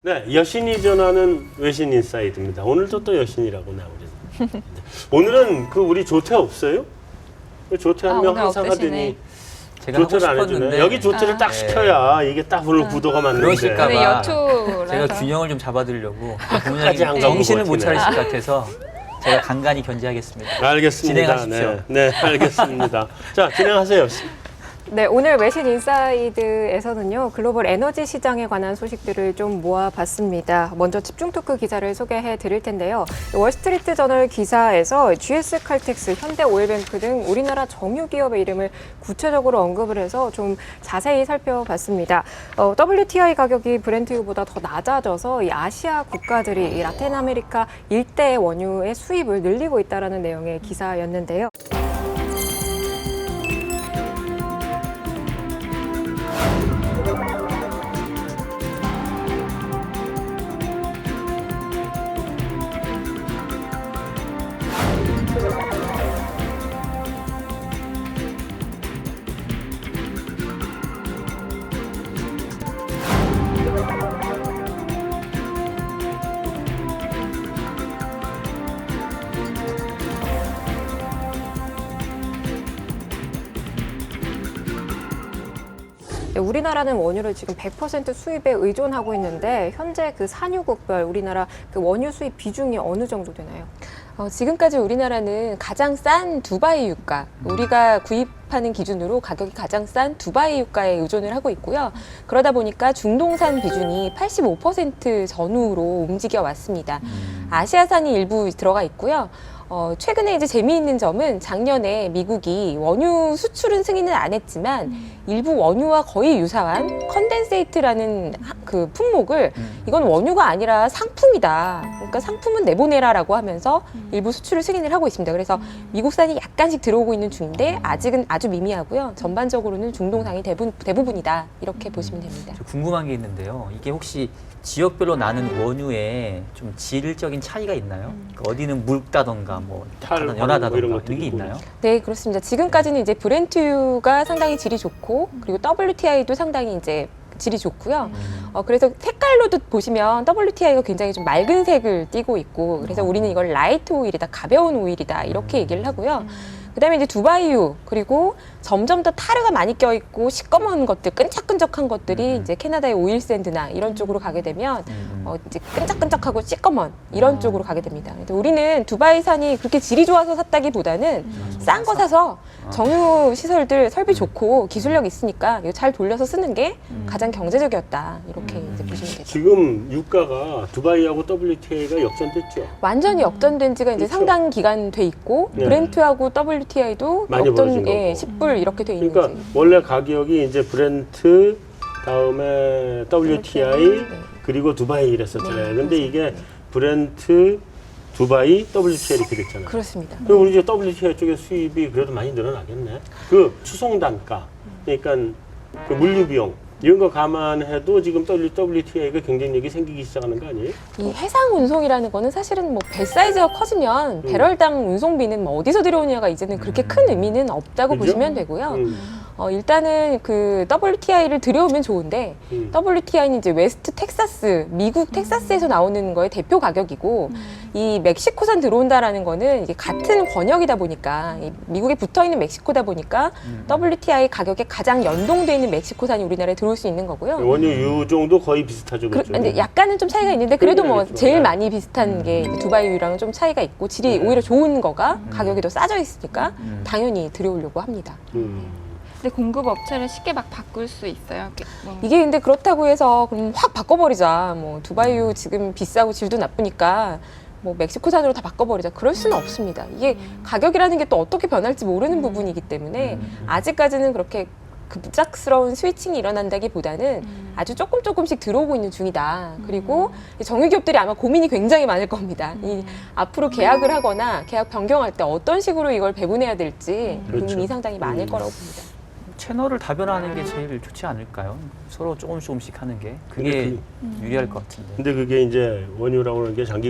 네, 여신이 전하는 외신 인사이드입니다. 오늘도 또 여신이라고 나오죠. 오늘은 그 우리 조퇴 없어요? 그 조퇴 한 명 오늘 항상 없으시네. 하더니 제가 하고 조퇴를 안 해주네. 싶었는데 여기 조퇴를 딱 네. 시켜야 이게 딱 오늘 구도가 맞는데. 그러실까 근데 봐. 여투라서. 제가 균형을 좀 잡아드리려고 끝까지 부모님 안 가고 정신을 못 버티네. 차리실 것 같아서 제가 간간히 견제하겠습니다. 알겠습니다. 진행하십시오. 네, 알겠습니다. 자, 진행하세요. 네, 오늘 외신 인사이드에서는요, 글로벌 에너지 시장에 관한 소식들을 좀 모아봤습니다. 먼저 집중 토크 기사를 소개해 드릴 텐데요. 월스트리트 저널 기사에서 GS 칼텍스, 현대 오일뱅크 등 우리나라 정유 기업의 이름을 구체적으로 언급을 해서 좀 자세히 살펴봤습니다. WTI 가격이 브렌트유보다 더 낮아져서 이 아시아 국가들이 이 라틴 아메리카 일대 원유의 수입을 늘리고 있다는 내용의 기사였는데요. 우리나라는 원유를 지금 100% 수입에 의존하고 있는데 현재 그 산유국별 우리나라 그 원유 수입 비중이 어느 정도 되나요? 지금까지 우리나라는 가장 싼 두바이 유가, 우리가 구입하는 기준으로 가격이 가장 싼 두바이 유가에 의존을 하고 있고요. 그러다 보니까 중동산 비중이 85% 전후로 움직여 왔습니다. 아시아산이 일부 들어가 있고요. 최근에 이제 재미있는 점은 작년에 미국이 원유 수출은 승인은 안 했지만 일부 원유와 거의 유사한 컨덴세이트라는 그 품목을 이건 원유가 아니라 상품이다. 그러니까 상품은 내보내라라고 하면서 일부 수출을 승인을 하고 있습니다. 그래서 미국산이 약간씩 들어오고 있는 중인데 아직은 아주 미미하고요. 전반적으로는 중동산이 대부분이다. 이렇게 보시면 됩니다. 저 궁금한 게 있는데요. 이게 혹시 지역별로 나는 원유에 좀 질적인 차이가 있나요? 그러니까 어디는 묽다던가 뭐 탈, 연하다던가 뭐 이런 이런 것들이 게 있고. 있나요? 네, 그렇습니다. 지금까지는 이제 브렌트유가 상당히 질이 좋고 그리고 WTI도 상당히 이제 질이 좋고요. 그래서 색깔로도 보시면 WTI가 굉장히 좀 맑은 색을 띠고 있고 그래서 우리는 이걸 라이트 오일이다, 가벼운 오일이다 이렇게 얘기를 하고요. 그다음에 이제 두바이유 그리고 점점 더 타르가 많이 껴있고 시꺼먼 것들, 끈적끈적한 것들이 이제 캐나다의 오일 샌드나 이런 쪽으로 가게 되면 이제 끈적끈적하고 시꺼먼 이런 쪽으로 가게 됩니다. 근데 우리는 두바이산이 그렇게 질이 좋아서 샀다기보다는 싼 거 사서 정유 시설들 설비 좋고 기술력 있으니까 이거 잘 돌려서 쓰는 게 가장 경제적이었다 이렇게 이제 보시면 되죠. 지금 유가가 두바이하고 WTI가 역전됐죠. 완전히 역전된 지가 이제 그렇죠. 상당 기간 돼 있고 네. 브렌트하고 WTI도 많이 벌어진 역전 거고. 10불 이렇게 돼 있는 그러니까 거지. 원래 가격이 이제 브렌트 다음에 WTI 그리고 두바이 이랬었잖아요. 근데 이게 브렌트, 두바이, WTI 이렇게 됐잖아요. 그렇습니다. 그럼 우리 이제 WTI 쪽의 수입이 그래도 많이 늘어나겠네. 그 수송 단가, 그러니까 그 물류 비용 이런 거 감안해도 지금 WTI가 경쟁력이 생기기 시작하는 거 아니에요? 이 해상 운송이라는 거는 사실은 뭐 배 사이즈가 커지면 배럴당 운송비는 뭐 어디서 들어오냐가 이제는 그렇게 큰 의미는 없다고 그죠? 보시면 되고요. 일단은 그 WTI를 들여오면 좋은데 WTI는 이제 웨스트 텍사스, 미국 텍사스에서 나오는 거의 대표 가격이고 이 멕시코산 들어온다라는 거는 이게 같은 권역이다 보니까 이 미국에 붙어 있는 멕시코다 보니까 WTI 가격에 가장 연동돼 있는 멕시코산이 우리나라에 들어올 수 있는 거고요. 원유 유종도 거의 비슷하죠, 그렇죠? 근데 약간은 좀 차이가 있는데 그래도 뭐 그렇죠. 제일 네. 많이 비슷한 게 이제 두바이유랑은 좀 차이가 있고 질이 오히려 좋은 거가 가격이 더 싸져 있으니까 당연히 들여오려고 합니다. 근데 공급 업체를 쉽게 막 바꿀 수 있어요. 뭐. 이게 근데 그렇다고 해서 그럼 확 바꿔버리자. 뭐 두바이유 지금 비싸고 질도 나쁘니까 뭐 멕시코산으로 다 바꿔버리자. 그럴 수는 없습니다. 이게 가격이라는 게 또 어떻게 변할지 모르는 부분이기 때문에 아직까지는 그렇게 급작스러운 스위칭이 일어난다기보다는 아주 조금씩 들어오고 있는 중이다. 그리고 정유기업들이 아마 고민이 굉장히 많을 겁니다. 이 앞으로 계약을 하거나 계약 변경할 때 어떤 식으로 이걸 배분해야 될지 그렇죠. 고민이 상당히 많을 거라고 봅니다. 채널을 다변화하는 게 제일 좋지 않을까요? 서로 조금씩 하는 게 그게 유리할 것 같은데. 근데 그게 이제 원유라고 하는 게 장기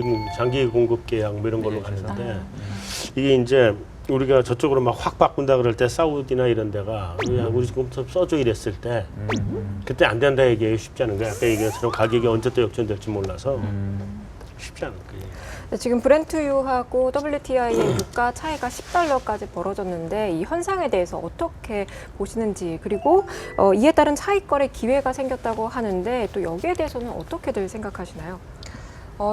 공급 계약 뭐 이런 걸로 네, 가는데 그래서. 이게 이제 우리가 저쪽으로 막 확 바꾼다 그럴 때 사우디나 이런 데가 야, 우리 지금 좀 써줘 이랬을 때 그때 안 된다 얘기하기 쉽지 않은 거야. 아까 얘기한 것처럼 가격이 언제 또 역전될지 몰라서 쉽지 않은 거예요. 네, 지금 브렌트유하고 WTI의 유가 차이가 $10까지 벌어졌는데 이 현상에 대해서 어떻게 보시는지 그리고 이에 따른 차익거래 기회가 생겼다고 하는데 또 여기에 대해서는 어떻게들 생각하시나요?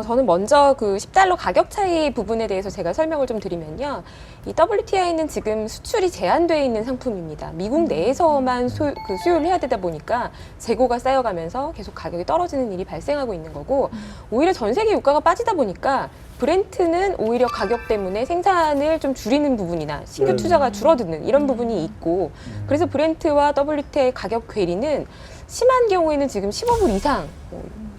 저는 먼저 그 $10 가격 차이 부분에 대해서 제가 설명을 좀 드리면요. 이 WTI는 지금 수출이 제한되어 있는 상품입니다. 미국 내에서만 수요를 해야 되다 보니까 재고가 쌓여가면서 계속 가격이 떨어지는 일이 발생하고 있는 거고 오히려 전 세계 유가가 빠지다 보니까 브렌트는 오히려 가격 때문에 생산을 좀 줄이는 부분이나 신규 투자가 줄어드는 이런 부분이 있고 그래서 브렌트와 WTI 가격 괴리는 심한 경우에는 지금 15불 이상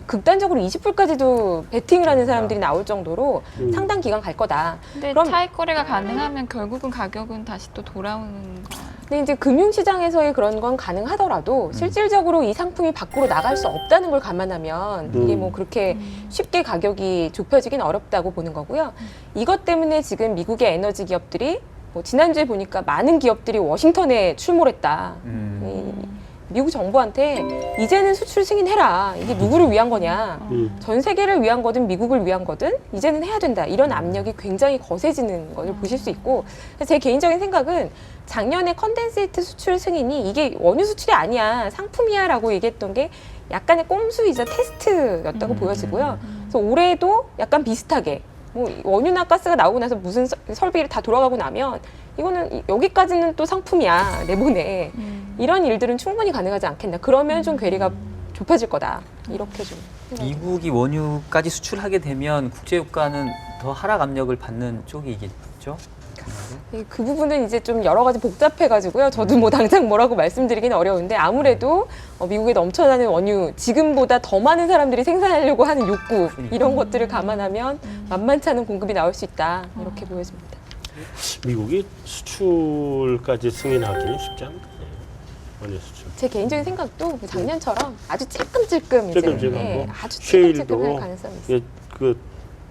극단적으로 20불까지도 베팅을 하는 사람들이 나올 정도로 상당 기간 갈 거다. 근데 그럼- 차익 거래가 가능하면 결국은 가격은 다시 또 돌아오는 거. 근데 이제 금융시장에서의 그런 건 가능하더라도 실질적으로 이 상품이 밖으로 나갈 수 없다는 걸 감안하면 이게 뭐 그렇게 쉽게 가격이 좁혀지긴 어렵다고 보는 거고요. 이것 때문에 지금 미국의 에너지 기업들이 뭐 지난주에 보니까 많은 기업들이 워싱턴에 출몰했다. 미국 정부한테 이제는 수출 승인해라. 이게 누구를 위한 거냐. 전 세계를 위한 거든 미국을 위한 거든 이제는 해야 된다. 이런 압력이 굉장히 거세지는 것을 보실 수 있고 제 개인적인 생각은 작년에 컨덴세이트 수출 승인이 이게 원유 수출이 아니야. 상품이야 라고 얘기했던 게 약간의 꼼수이자 테스트였다고 보여지고요. 그래서 올해도 약간 비슷하게 뭐 원유나 가스가 나오고 나서 무슨 설비를 다 돌아가고 나면 이거는 여기까지는 또 상품이야 내보내 이런 일들은 충분히 가능하지 않겠나. 그러면 좀 괴리가 좁혀질 거다. 이렇게 좀 생각합니다. 미국이 원유까지 수출하게 되면 국제유가는 더 하락 압력을 받는 쪽이겠죠? 그 부분은 이제 좀 여러 가지 복잡해가지고요. 저도 뭐 당장 뭐라고 말씀드리기는 어려운데 아무래도 미국에 넘쳐나는 원유, 지금보다 더 많은 사람들이 생산하려고 하는 욕구 이런 것들을 감안하면 만만치 않은 공급이 나올 수 있다. 이렇게 보여집니다. 미국이 수출까지 승인하기는 쉽지 않네요. 원유 수출. 제 개인적인 생각도 그 작년처럼 아주 찔끔찔끔 이제 찔끔찔끔하고 아주 찔끔찔끔 할 쉐일도 가능성이 있어요.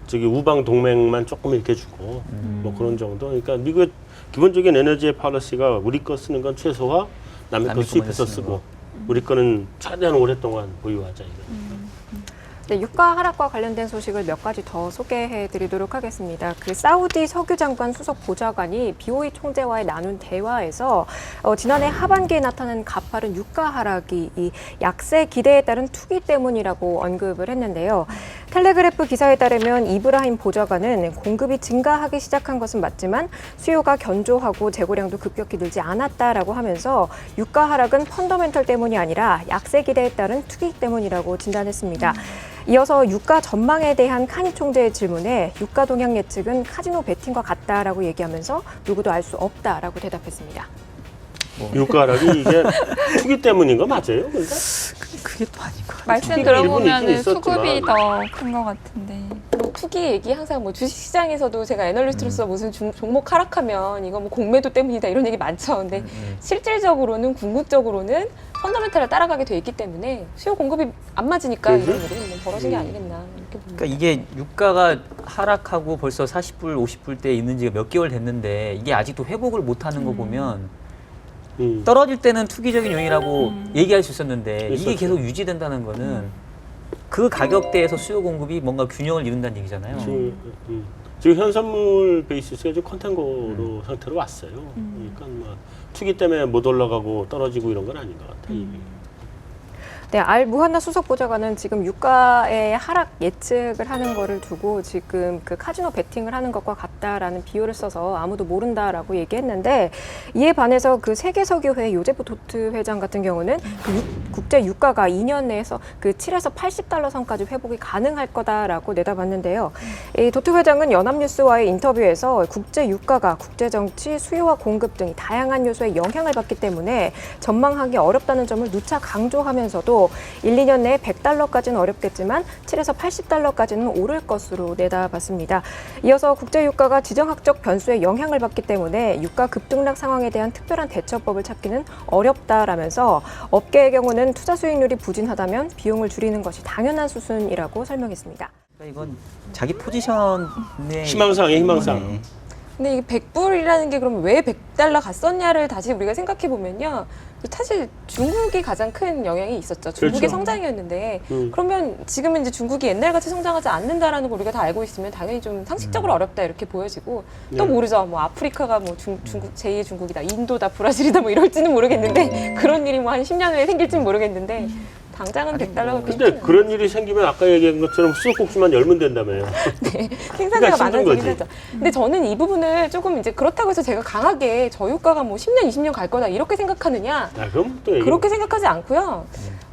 저기 우방 동맹만 조금 이렇게 주고 뭐 그런 정도. 그러니까 미국 기본적인 에너지의 팔러시가 우리 거 쓰는 건 최소화, 남의 거 남의 수입해서 거만 쓰는 쓰고 우리 거는 최대한 오랫동안 보유하자 이거. 네, 유가 하락과 관련된 소식을 몇 가지 더 소개해 드리도록 하겠습니다. 그 사우디 석유 장관 수석 보좌관이 BOE 총재와의 나눈 대화에서 지난해 하반기에 나타난 가파른 유가 하락이 이 약세 기대에 따른 투기 때문이라고 언급을 했는데요. 텔레그래프 기사에 따르면 이브라힘 보좌관은 공급이 증가하기 시작한 것은 맞지만 수요가 견조하고 재고량도 급격히 늘지 않았다라고 하면서 유가 하락은 펀더멘털 때문이 아니라 약세 기대에 따른 투기 때문이라고 진단했습니다. 이어서 유가 전망에 대한 카니 총재의 질문에 유가 동향 예측은 카지노 베팅과 같다라고 얘기하면서 누구도 알 수 없다라고 대답했습니다. 유가 하락이 이게 투기 때문인 거 맞아요? 그러니까? 그게 또 아닌 것 같아요. 말씀 일본이 들어보면 있긴 있었지만. 수급이 더 큰 것 같은데. 뭐 투기 얘기 항상 뭐 주식시장에서도 제가 애널리스트로서 무슨 종목 하락하면 이거 뭐 공매도 때문이다 이런 얘기 많죠. 근데 실질적으로는 궁극적으로는 펀더멘탈을 따라가게 돼 있기 때문에 수요 공급이 안 맞으니까 이런 일이 뭐 벌어진 게 아니겠나 이렇게 봅니다. 그러니까 이게 유가가 하락하고 벌써 40불, 50불 대 있는 지가 몇 개월 됐는데 이게 아직도 회복을 못하는 거 보면 떨어질 때는 투기적인 요인이라고 얘기할 수 있었는데 이게 있었죠. 계속 유지된다는 거는 그 가격대에서 수요 공급이 뭔가 균형을 이룬다는 얘기잖아요. 지금 현선물 베이시스가 좀 컨텐거로 상태로 왔어요. 그러니까 뭐 투기 때문에 못 올라가고 떨어지고 이런 건 아닌 것 같아요. 이미. 네, 알 무한나 수석 보좌관은 지금 유가의 하락 예측을 하는 거를 두고 지금 그 카지노 베팅을 하는 것과 같다라는 비유를 써서 아무도 모른다라고 얘기했는데 이에 반해서 그 세계석유회 요제프 도트 회장 같은 경우는 그 국제 유가가 2년 내에서 그 7에서 $80 선까지 회복이 가능할 거다라고 내다봤는데요. 이 도트 회장은 연합뉴스와의 인터뷰에서 국제 유가가 국제 정치, 수요와 공급 등이 다양한 요소에 영향을 받기 때문에 전망하기 어렵다는 점을 누차 강조하면서도 1, 2년 내에 $100까지는 어렵겠지만 7에서 $80까지는 오를 것으로 내다봤습니다. 이어서 국제유가가 지정학적 변수에 영향을 받기 때문에 유가 급등락 상황에 대한 특별한 대처법을 찾기는 어렵다라면서 업계의 경우는 투자 수익률이 부진하다면 비용을 줄이는 것이 당연한 수순이라고 설명했습니다. 그러니까 이건 자기 포지션의 희망상이에요, 희망상. 네. 근데 이게 100불이라는 게 그럼 왜 100달러 갔었냐를 다시 우리가 생각해 보면요. 사실 중국이 가장 큰 영향이 있었죠. 중국의 그렇죠. 성장이었는데 그러면 지금은 이제 중국이 옛날같이 성장하지 않는다라는 걸 우리가 다 알고 있으면 당연히 좀 상식적으로 어렵다 이렇게 보여지고 또 네. 모르죠. 뭐 아프리카가 뭐 중국 제2의 중국이다, 인도다, 브라질이다 뭐 이럴지는 모르겠는데 그런 일이 뭐 한 10년 후에 생길지는 모르겠는데 당장은 100달러가 근데 그런 일이 생기면 아까 얘기한 것처럼 수도꼭지만 열면 된다며요. 생산자가 그러니까 힘든 많아지긴 거지. 하죠. 근데 저는 이 부분을 조금 이제 그렇다고 해서 제가 강하게 저유가가 뭐 10년, 20년 갈 거다 이렇게 생각하느냐? 그럼 또 얘기. 그렇게 생각하지 않고요.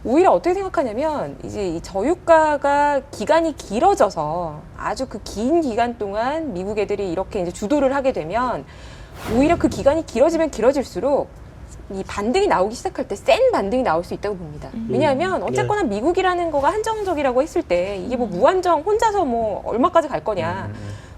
오히려 어떻게 생각하냐면 이제 이 저유가가 기간이 길어져서 아주 그 긴 기간 동안 미국 애들이 이렇게 이제 주도를 하게 되면 오히려 그 기간이 길어지면 길어질수록 이 반등이 나오기 시작할 때 센 반등이 나올 수 있다고 봅니다. 왜냐하면 어쨌거나 미국이라는 거가 한정적이라고 했을 때 이게 뭐 무한정 혼자서 뭐 얼마까지 갈 거냐.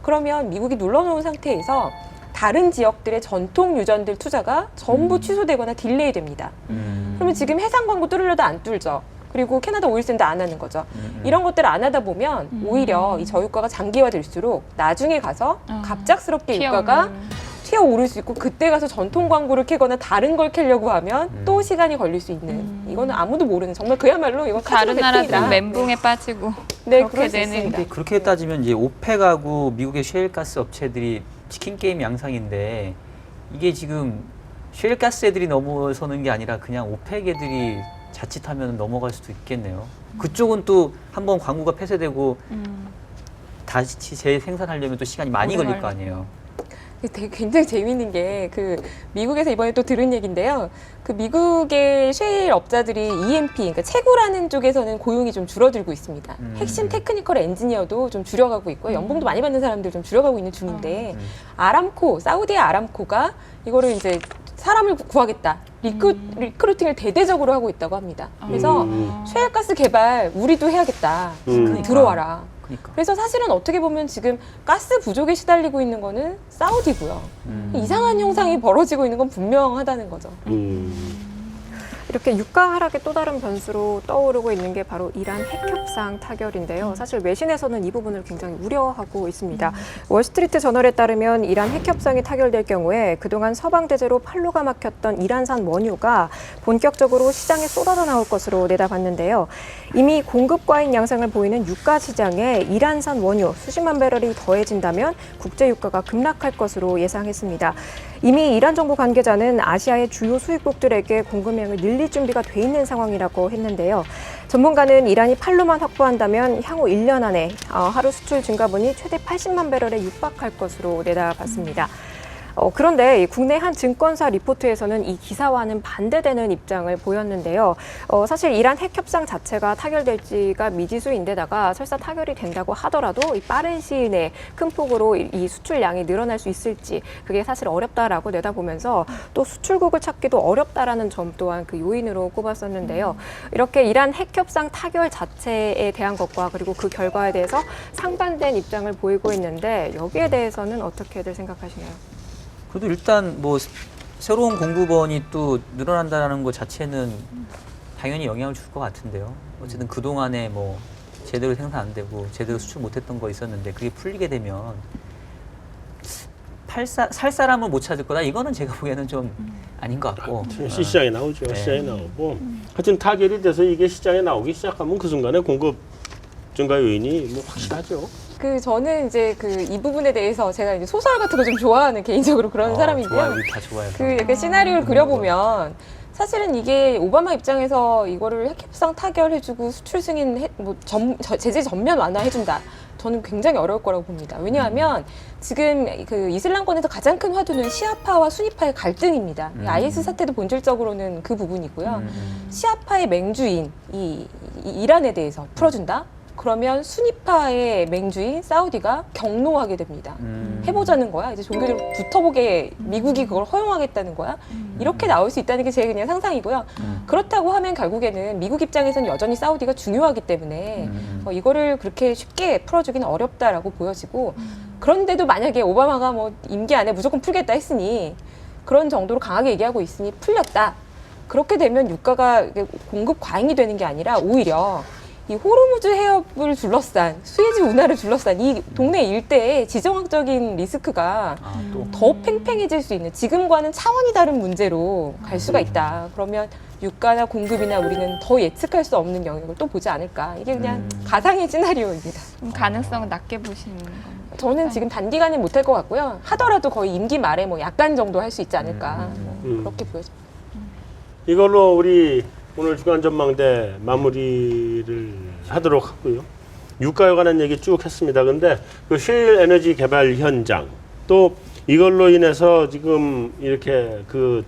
그러면 미국이 눌러놓은 상태에서 다른 지역들의 전통 유전들 투자가 전부 취소되거나 딜레이 됩니다. 그러면 지금 해상 광고 뚫으려도 안 뚫죠. 그리고 캐나다 오일샌드 안 하는 거죠. 이런 것들을 안 하다 보면 오히려 이 저유가가 장기화될수록 나중에 가서 갑작스럽게 유가가 튀어오를 수 있고 그때 가서 전통 광고를 캐거나 다른 걸 캐려고 하면 또 시간이 걸릴 수 있는 이거는 아무도 모르는 정말 그야말로 이건 다른 나라들은 카지노 멘붕에 빠지고 네, 그렇게 그럴 수 되는 있습니다. 근데 그렇게 따지면 이제 오펙하고 미국의 셰일가스 업체들이 치킨 게임 양상인데 이게 지금 셰일가스 애들이 넘어서는 게 아니라 그냥 오펙 애들이 자칫하면 넘어갈 수도 있겠네요. 그쪽은 또 한번 광고가 폐쇄되고 다시 재생산하려면 또 시간이 많이 오래 걸릴 거 걸려. 아니에요. 되게 굉장히 재미있는 게 그 미국에서 이번에 또 들은 얘기인데요. 그 미국의 셰일 업자들이 EMP, 그러니까 채굴하는 쪽에서는 고용이 좀 줄어들고 있습니다. 핵심 테크니컬 엔지니어도 좀 줄여가고 있고요. 연봉도 많이 받는 사람들 좀 줄여가고 있는 중인데 아람코, 사우디의 아람코가 이거를 이제 사람을 구하겠다. 리크루팅을 대대적으로 하고 있다고 합니다. 그래서 셰일가스 개발 우리도 해야겠다. 들어와라. 그러니까. 그래서 사실은 어떻게 보면 지금 가스 부족에 시달리고 있는 거는 사우디고요. 이상한 현상이 벌어지고 있는 건 분명하다는 거죠. 이렇게 유가 하락의 또 다른 변수로 떠오르고 있는 게 바로 이란 핵협상 타결인데요. 사실 외신에서는 이 부분을 굉장히 우려하고 있습니다. 월스트리트 저널에 따르면 이란 핵협상이 타결될 경우에 그동안 서방 대제로 팔로가 막혔던 이란산 원유가 본격적으로 시장에 쏟아져 나올 것으로 내다봤는데요. 이미 공급 과잉 양상을 보이는 유가 시장에 이란산 원유 수십만 배럴이 더해진다면 국제 유가가 급락할 것으로 예상했습니다. 이미 이란 정부 관계자는 아시아의 주요 수입국들에게 공급량을 늘릴 준비가 돼 있는 상황이라고 했는데요. 전문가는 이란이 팔로만 확보한다면 향후 1년 안에 하루 수출 증가분이 최대 80만 배럴에 육박할 것으로 내다봤습니다. 그런데 국내 한 증권사 리포트에서는 이 기사와는 반대되는 입장을 보였는데요. 사실 이란 핵협상 자체가 타결될지가 미지수인데다가 설사 타결이 된다고 하더라도 이 빠른 시일 내에 큰 폭으로 이 수출량이 늘어날 수 있을지 그게 사실 어렵다라고 내다보면서 또 수출국을 찾기도 어렵다라는 점 또한 그 요인으로 꼽았었는데요. 이렇게 이란 핵협상 타결 자체에 대한 것과 그리고 그 결과에 대해서 상반된 입장을 보이고 있는데 여기에 대해서는 어떻게들 생각하시나요? 그래도 일단 뭐 새로운 공급원이 또 늘어난다는 것 자체는 당연히 영향을 줄 것 같은데요. 어쨌든 그동안에 뭐 제대로 생산 안 되고 제대로 수출 못했던 거 있었는데 그게 풀리게 되면 살 사람을 못 찾을 거다. 이거는 제가 보기에는 좀 아닌 것 같고. 시장에 나오죠. 네. 시장에 나오고. 하여튼 타결이 돼서 이게 시장에 나오기 시작하면 그 순간에 공급 증가 요인이 뭐 확실하죠. 저는 이제 이 부분에 대해서 제가 이제 소설 같은 거 좀 좋아하는 개인적으로 그런 사람인데요. 좋아요. 우리 다 좋아요. 그 약간 시나리오를 그려보면 사실은 이게 오바마 입장에서 이거를 핵협상 타결해주고 수출 승인 제재 전면 완화해준다. 저는 굉장히 어려울 거라고 봅니다. 왜냐하면 지금 그 이슬람권에서 가장 큰 화두는 시아파와 수니파의 갈등입니다. IS 사태도 본질적으로는 그 부분이고요. 시아파의 맹주인 이 이란에 대해서 풀어준다. 그러면 수니파의 맹주인 사우디가 경로하게 됩니다. 해보자는 거야. 이제 종교적으로 붙어보게 미국이 그걸 허용하겠다는 거야. 이렇게 나올 수 있다는 게 제 그냥 상상이고요. 그렇다고 하면 결국에는 미국 입장에서는 여전히 사우디가 중요하기 때문에 이거를 그렇게 쉽게 풀어주기는 어렵다라고 보여지고 그런데도 만약에 오바마가 뭐 임기 안에 무조건 풀겠다 했으니 그런 정도로 강하게 얘기하고 있으니 풀렸다. 그렇게 되면 유가가 공급 과잉이 되는 게 아니라 오히려 이 핵협상 타결 자체가 타결되면 유가가 급락할 수밖에 없는 상황이 이 호르무즈 해협을 둘러싼 수에즈 운하를 둘러싼 이 동네 일대에 지정학적인 리스크가 또 더 팽팽해질 수 있는 지금과는 차원이 다른 문제로 갈 수가 있다. 그러면 유가나 공급이나 우리는 더 예측할 수 없는 영역을 또 보지 않을까. 이게 그냥 가상의 시나리오입니다. 가능성은 낮게 보시는 겁니다. 저는 지금 단기간에 못할 것 같고요. 하더라도 거의 임기 말에 뭐 약간 정도 할 수 있지 않을까. 뭐 그렇게 보여집니다. 이걸로 우리 오늘 주간 전망대 마무리를 하도록 하고요. 유가에 관한 얘기 쭉 했습니다. 근데 그 실에너지 개발 현장 또 이걸로 인해서 지금 이렇게 그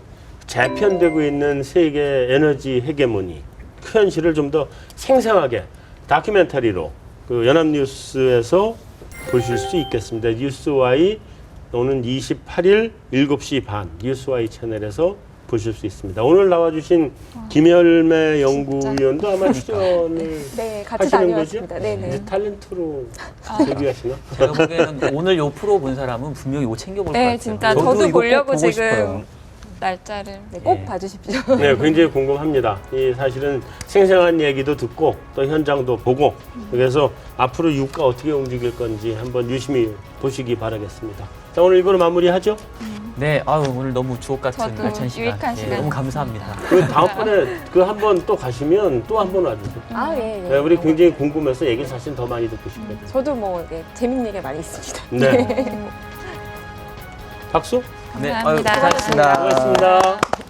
재편되고 있는 세계 에너지 헤게모니 그 현실을 좀 더 생생하게 다큐멘터리로 그 연합뉴스에서 보실 수 있겠습니다. 뉴스와이 오는 28일 7시 반 뉴스와이 채널에서 보실 수 있습니다. 오늘 나와주신 김열매 연구위원도 아마 출연을 네, 같이 하시는 다녀왔습니다. 거죠? 네네. 이제 탤런트로 데뷔하시나? 제가 보기에는 오늘 요 프로 본 사람은 분명히 이거 챙겨볼 것 네, 같아요. 진짜 이거 저도 꼭 보려고 보고 지금 싶어요. 날짜를. 네, 꼭 예. 봐주십시오. 네, 굉장히 궁금합니다. 이 사실은 생생한 얘기도 듣고 또 현장도 보고 그래서 앞으로 유가 어떻게 움직일 건지 한번 유심히 보시기 바라겠습니다. 자, 오늘 이거로 마무리하죠? 네, 아유 오늘 너무 주옥 같은 저도 알찬 시간. 유익한 시간. 너무 감사합니다. 그 다음번에 그 한 번 또 가시면 또 한 번 와주세요. 아, 예, 예. 네, 우리 굉장히 궁금해서 얘기 사실 더 많이 듣고 싶거든요. 저도 뭐 네, 재밌는 얘기가 많이 있습니다. 네. 박수? 네, 아유, 감사합니다. 고생하셨습니다. 고맙습니다.